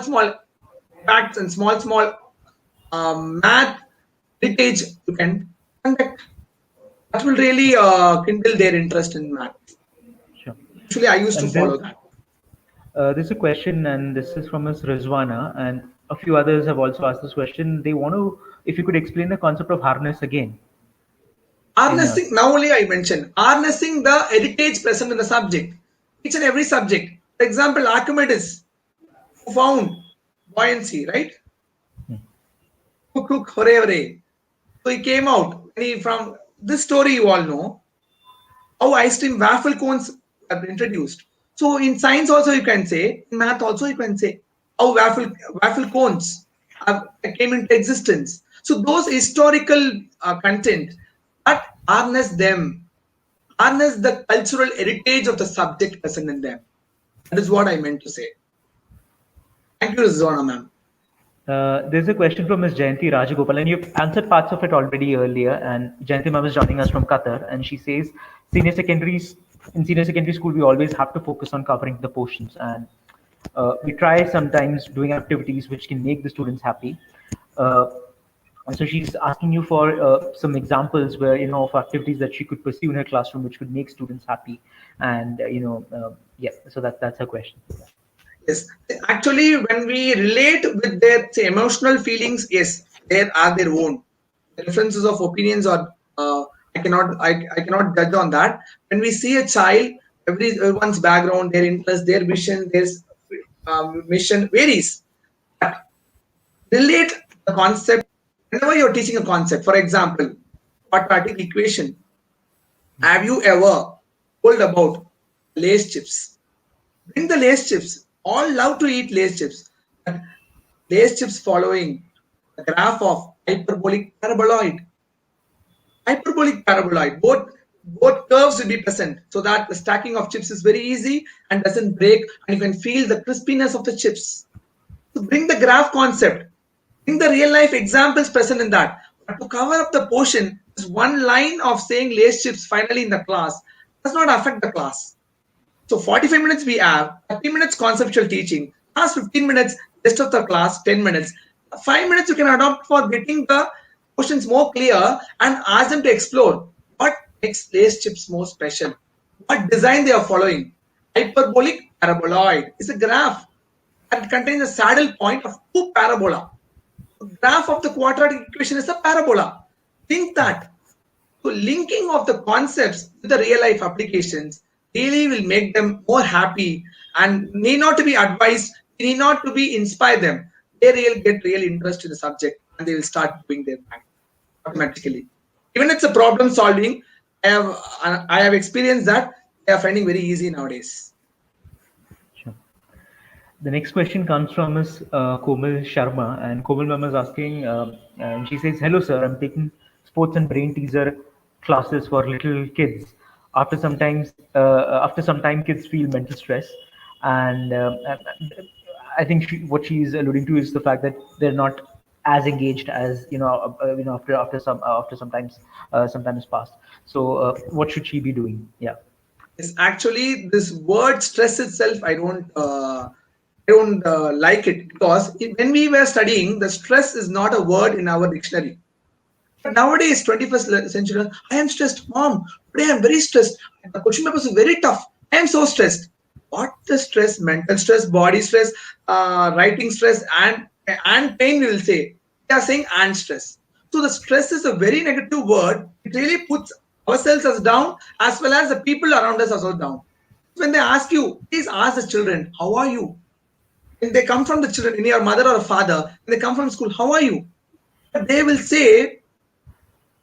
facts and small math heritage you can conduct. That will really kindle their interest in math. Sure. Actually, I used to And follow that. There's a question, and this is from Ms. Rizwana, and a few others have also asked this question. They want to, if you could explain the concept of harness again. Harnessing, now only I mentioned, harnessing the heritage present in the subject. Each and every subject. For example, Archimedes found buoyancy, right? Cook, hooray, hooray. So he came out. From this story, you all know how ice cream waffle cones have been introduced. So in science also you can say, in math also you can say how waffle cones came into existence. So those historical content, but harness them, harness the cultural heritage of the subject present in them. That is what I meant to say. Thank you, Rizwana ma'am. There's a question from Ms. Jayanti Rajagopal, and you've answered parts of it already earlier. And Jayanti ma'am is joining us from Qatar, and she says in senior secondary school, we always have to focus on covering the portions, and we try sometimes doing activities which can make the students happy. And so she's asking you for some examples where, of activities that she could pursue in her classroom, which could make students happy. And, yeah, so that's her question. Yes, actually, when we relate with their emotional feelings, yes, there are their own differences of opinions, or I cannot judge on that. When we see a child, everyone's background, their interest, their vision, their mission varies. But relate the concept whenever you're teaching a concept. For example, quadratic equation. Have you ever told about Lay's chips? Bring the Lay's chips. All love to eat Lay's chips. But Lay's chips following the graph of hyperbolic paraboloid. Hyperbolic paraboloid. Both curves will be present, so that the stacking of chips is very easy and doesn't break, and you can feel the crispiness of the chips. So bring the graph concept. Bring the real life examples present in that. But to cover up the portion, this one line of saying Lay's chips finally in the class does not affect the class. So 45 minutes we have, 30 minutes conceptual teaching, last 15 minutes, rest of the class, 10 minutes. 5 minutes you can adopt for getting the questions more clear and ask them to explore what makes Lay's chips more special, what design they are following. Hyperbolic paraboloid is a graph that contains a saddle point of two parabola. The graph of the quadratic equation is a parabola. Think that. So linking of the concepts with the real life applications really will make them more happy and need not to be advised, need not to be inspire them. They will get real interest in the subject and they will start doing their bank automatically. Even it's a problem solving, I have experienced that they are finding very easy nowadays. Sure. The next question comes from Ms. Komal Sharma, and Komal ma'am is asking, and she says, "Hello, sir. I'm taking sports and brain teaser classes for little kids. After some time, kids feel mental stress, and I think what she's alluding to is the fact that they're not as engaged as after some time has passed. So, what should she be doing? Yeah." Yes, actually, this word stress itself, I don't like it because when we were studying, the stress is not a word in our dictionary. But nowadays, 21st century, I am stressed, mom. Today I am very stressed. The question paper is very tough. I am so stressed. What the stress? Mental stress, body stress, writing stress, and pain. We will say they are saying and stress. So the stress is a very negative word. It really puts ourselves as down as well as the people around us as well down. When they ask you, please ask the children, how are you? When they come from the children, in your mother or father, when they come from school, how are you? They will say,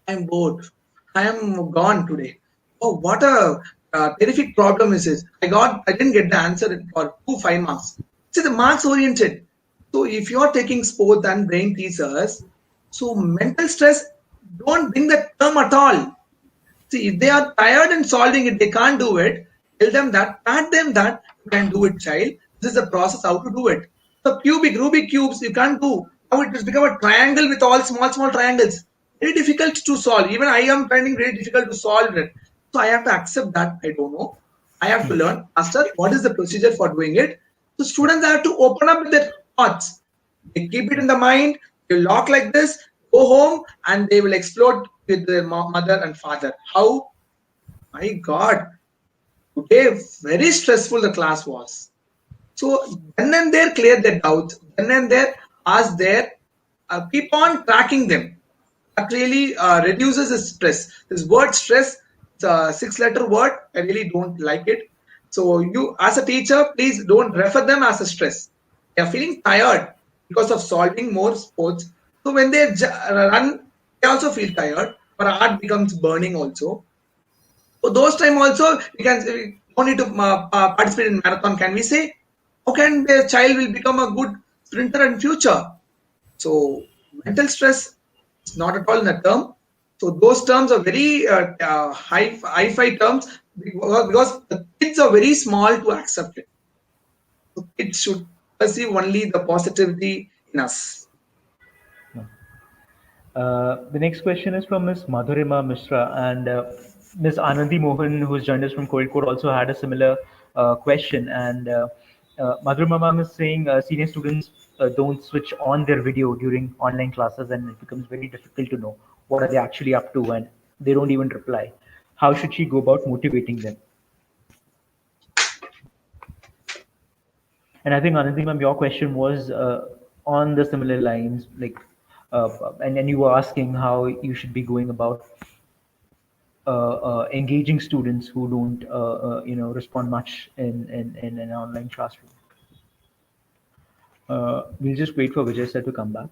I'm bored. I am gone today. Oh, what a terrific problem is this. I didn't get the answer for 5 marks. See, the marks oriented. So if you are taking sports and brain teasers, so mental stress, don't bring that term at all. See, if they are tired and solving it, they can't do it. Tell them that, pat them that you can do it, child. This is the process how to do it. So Rubik cubes, you can't do. Now it has become a triangle with all small triangles. Very difficult to solve. Even I am finding very difficult to solve it. So I have to accept that I don't know. I have to learn faster. What is the procedure for doing it? So students have to open up with their thoughts. They keep it in the mind. They lock like this, go home, and they will explode with their mother and father. How? My God, today very stressful the class was. So then and there clear their doubts. Then and there ask their, keep on tracking them. That really reduces the stress. This word stress, it's a 6-letter word. I really don't like it. So you, as a teacher, please don't refer them as a stress. They are feeling tired because of solving more sports. So when they run, they also feel tired. Our heart becomes burning also. So those time also we don't need to participate in marathon. Can we say? How can the child will become a good sprinter in future? So mental stress is not at all in a term. So those terms are very high-fi terms because the kids are very small to accept it. So kids should perceive only the positivity in us. The next question is from Ms. Madhurima Mishra, and Ms. Anandi Mohan, who's joined us from Kozhikode, also had a similar question. And Madhurima ma'am is saying senior students don't switch on their video during online classes, and it becomes very difficult to know what are they actually up to, and they don't even reply. How should she go about motivating them? And I think Anandi ma'am, your question was on the similar lines, like, and you were asking how you should be going about engaging students who don't, respond much in an online classroom. We'll just wait for Vijay sir to come back.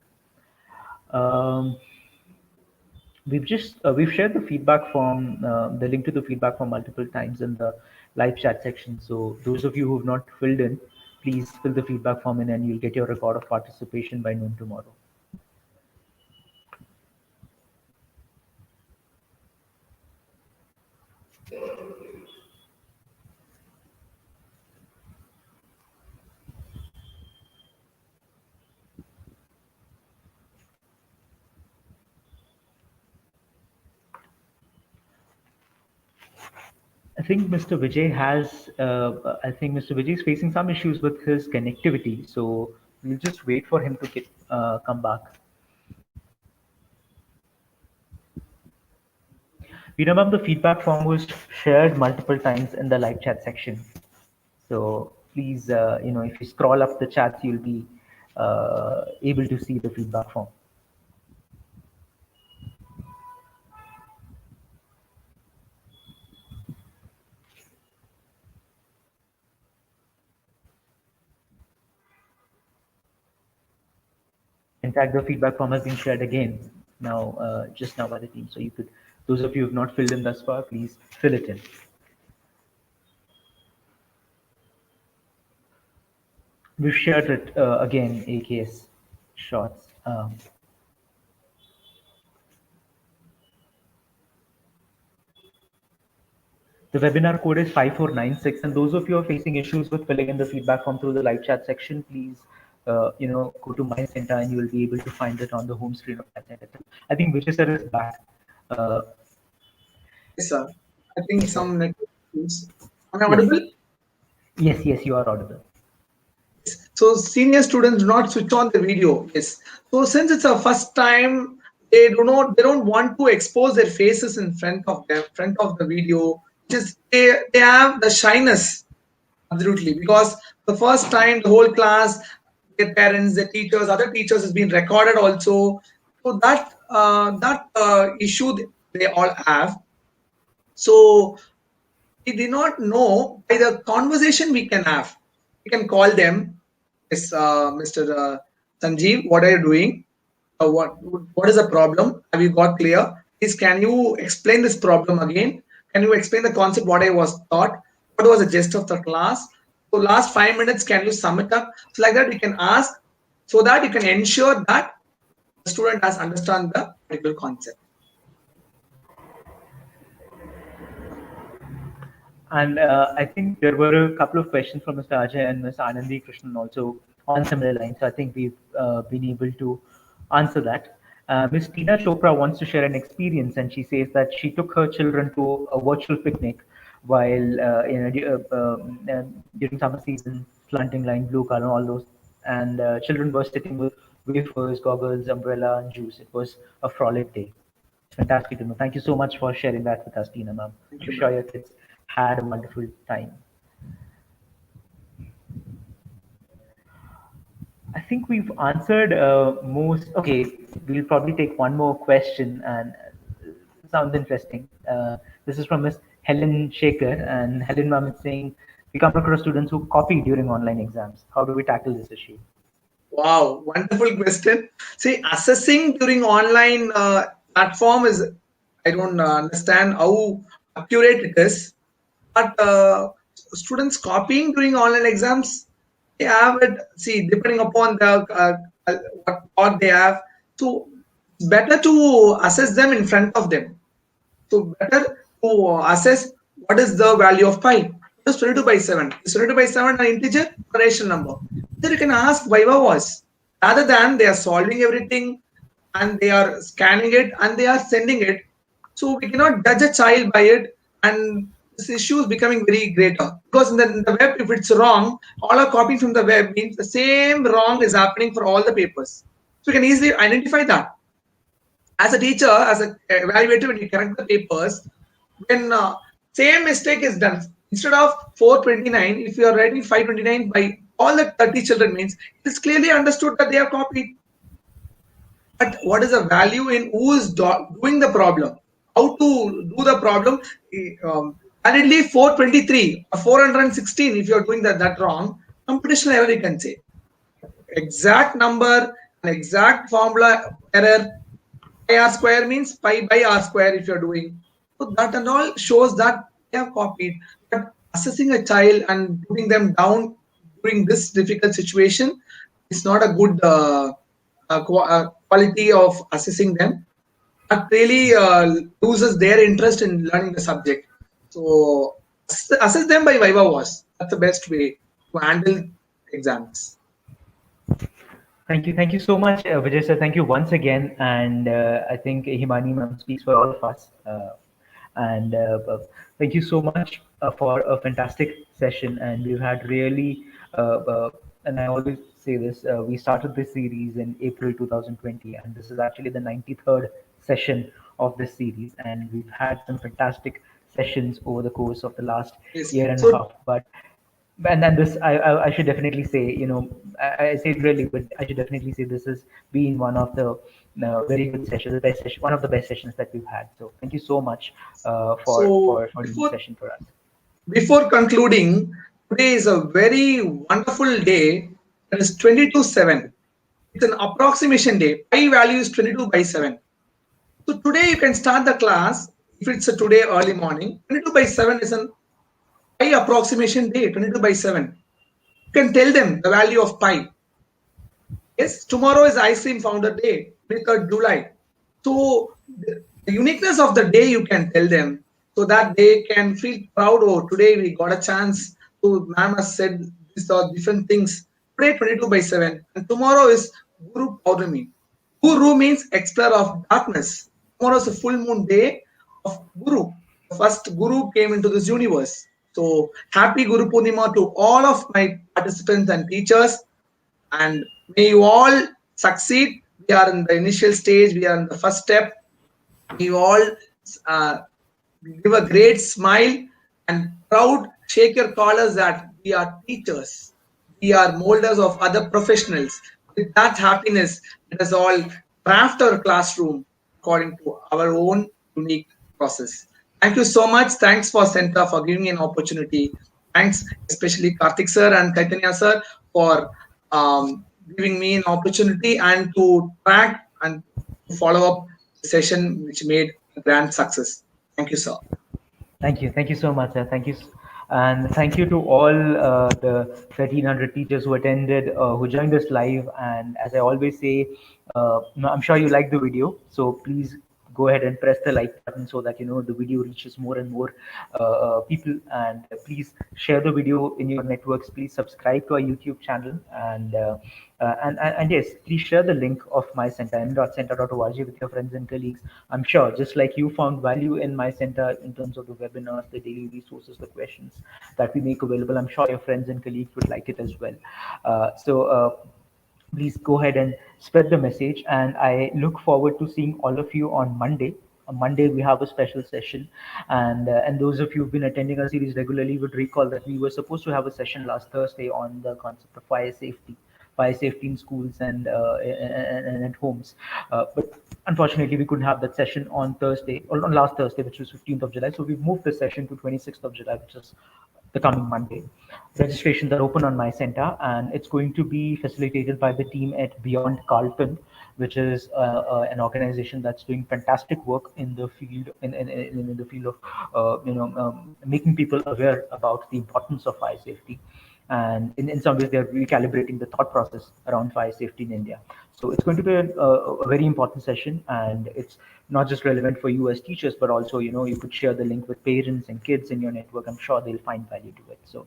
We've shared the feedback form, the link to the feedback form multiple times in the live chat section. So those of you who have not filled in, please fill the feedback form in, and you'll get your record of participation by noon tomorrow. I think Mr. Vijay has. I think Mr. Vijay is facing some issues with his connectivity, so we'll just wait for him to come back. Ma'am, the feedback form was shared multiple times in the live chat section. So please, if you scroll up the chats, you'll be able to see the feedback form. In fact, the feedback form has been shared again now, just now by the team. So you could, those of you who have not filled in thus far, please fill it in. We've shared it again, AKS shots. The webinar code is 5496, and those of you who are facing issues with filling in the feedback form through the live chat section, please, go to My CENTA and you will be able to find it on the home screen of My CENTA. I think Vijay sir is back. Yes, sir. I think Yes, some sir. network issues. Am I Yes. audible? Yes, you are audible. So senior students do not switch on the video. Yes. So since it's a first time, they don't want to expose their faces in front of the video. Just they have the shyness, absolutely, because the first time the whole class, their parents, their teachers, other teachers has been recorded also. So that issue they all have. So we do not know by the conversation we can have. We can call them. Yes, Mr. Sanjeev, what are you doing? What is the problem? Have you got clear? Please, can you explain this problem again? Can you explain the concept what I was taught? What was the gist of the class? So last 5 minutes, can you sum it up? So like that, we can ask so that you can ensure that the student has understand the particular concept. And I think there were a couple of questions from Mr. Ajay and Ms. Anandi Krishnan also on similar lines. So I think we've been able to answer that. Ms. Tina Chopra wants to share an experience, and she says that she took her children to a virtual picnic while during summer season, slanting line, blue color, all those, and children were sitting with wafers, goggles, umbrella, and juice. It was a frolic day. Fantastic to know. Thank you so much for sharing that with us, Tina ma'am. I'm sure your kids had a wonderful time. I think we've answered most. Okay, we'll probably take one more question, and sounds interesting. This is from Miss Helen Shaker, and Helen ma'am is saying, we come across students who copy during online exams. How do we tackle this issue? Wow, wonderful question. See, assessing during online platform is, I don't understand how accurate it is, but students copying during online exams, they have it. See, depending upon the what they have, so it's better to assess them in front of them. So better to assess what is the value of pi. Just 22 by 7. Is 22 by 7 an integer or rational number? Then you can ask Viva was. Rather than they are solving everything and they are scanning it and they are sending it. So we cannot judge a child by it, and this issue is becoming very greater. Because in the web, if it's wrong, all are copying from the web means the same wrong is happening for all the papers. So we can easily identify that. As a teacher, as an evaluator, when you correct the papers, when same mistake is done, instead of 429, if you are writing 529 by all the 30 children, means it's clearly understood that they are copied. But what is the value in who is doing the problem? How to do the problem? Validly 423 or 416, if you are doing that wrong, computational error you can say. Exact number, an exact formula error, pi r square means pi by r square if you're doing. So that and all shows that they have copied. But assessing a child and putting them down during this difficult situation is not a good quality of assessing them. That really loses their interest in learning the subject. So assess them by Viva was. That's the best way to handle exams. Thank you so much, Vijay sir. Thank you once again, and I think Himani ma'am speaks for all of us. And thank you so much for a fantastic session. And we've had really, and I always say this, we started this series in April 2020, and this is actually the 93rd session of this series. And we've had some fantastic sessions over the course of the last year and a half. But and then this, I should definitely say, I say it really, but I should definitely say this has been one of the very good sessions, the best session, one of the best sessions that we've had. So thank you so much for doing this session for us. Before concluding, today is a very wonderful day. It is 22/7. It's an approximation day. Pi value is 22/7. So today you can start the class. If it's a today early morning, 22/7 is an pi approximation day, 22/7. You can tell them the value of pi. Yes, tomorrow is Ice Cream Founder Day, 23rd July. So the uniqueness of the day you can tell them so that they can feel proud. Oh, today we got a chance. So ma'am has said these are different things. Today 22/7 and tomorrow is Guru Paurnami. Guru means explorer of darkness. Tomorrow is a full moon day of Guru. The first Guru came into this universe. So happy Guru Purnima to all of my participants and teachers, and may you all succeed. We are in the initial stage, we are in the first step. You all give a great smile and proud, shake your collars that we are teachers, we are molders of other professionals. With that happiness, let us all craft our classroom according to our own unique process. Thank you so much. Thanks for CENTA for giving me an opportunity. Thanks especially Karthik sir and Chaitanya sir for giving me an opportunity and to track and follow up the session which made a grand success. Thank you, sir. Thank you so much, sir. Thank you, and thank you to all the 1,300 teachers who attended, who joined us live. And as I always say, I'm sure you like the video, so please go ahead and press the like button so that the video reaches more and more people. And please share the video in your networks. Please subscribe to our YouTube channel, and yes, please share the link of my center m.center.org with your friends and colleagues. I'm sure just like you found value in my center in terms of the webinars, the daily resources, the questions that we make available, I'm sure your friends and colleagues would like it as well. Please go ahead and spread the message, and I look forward to seeing all of you on Monday. On Monday we have a special session, and those of you who've been attending our series regularly would recall that we were supposed to have a session last Thursday on the concept of fire safety in schools and at homes, but unfortunately we couldn't have that session on Thursday, or on last Thursday, which was 15th of July. So we've moved the session to 26th of July, which is the coming Monday. Registrations are open on my center, and it's going to be facilitated by the team at Beyond Carlton, which is an organization that's doing fantastic work in the field in the field of making people aware about the importance of fire safety. And in some ways, they're recalibrating the thought process around fire safety in India. So it's going to be a very important session, and it's not just relevant for you as teachers, but also, you could share the link with parents and kids in your network. I'm sure they'll find value to it. So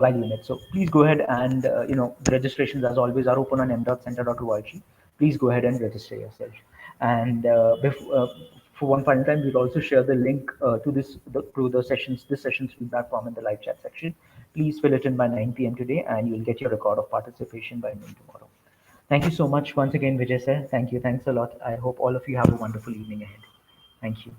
value in it. So please go ahead and, the registrations as always are open on m.center.org. Please go ahead and register yourself. And for one final time, we'll also share the link to the session's feedback form in the live chat section. Please fill it in by 9 p.m. today, and you'll get your record of participation by noon tomorrow. Thank you so much once again, Vijay sir. Thank you. Thanks a lot. I hope all of you have a wonderful evening ahead. Thank you.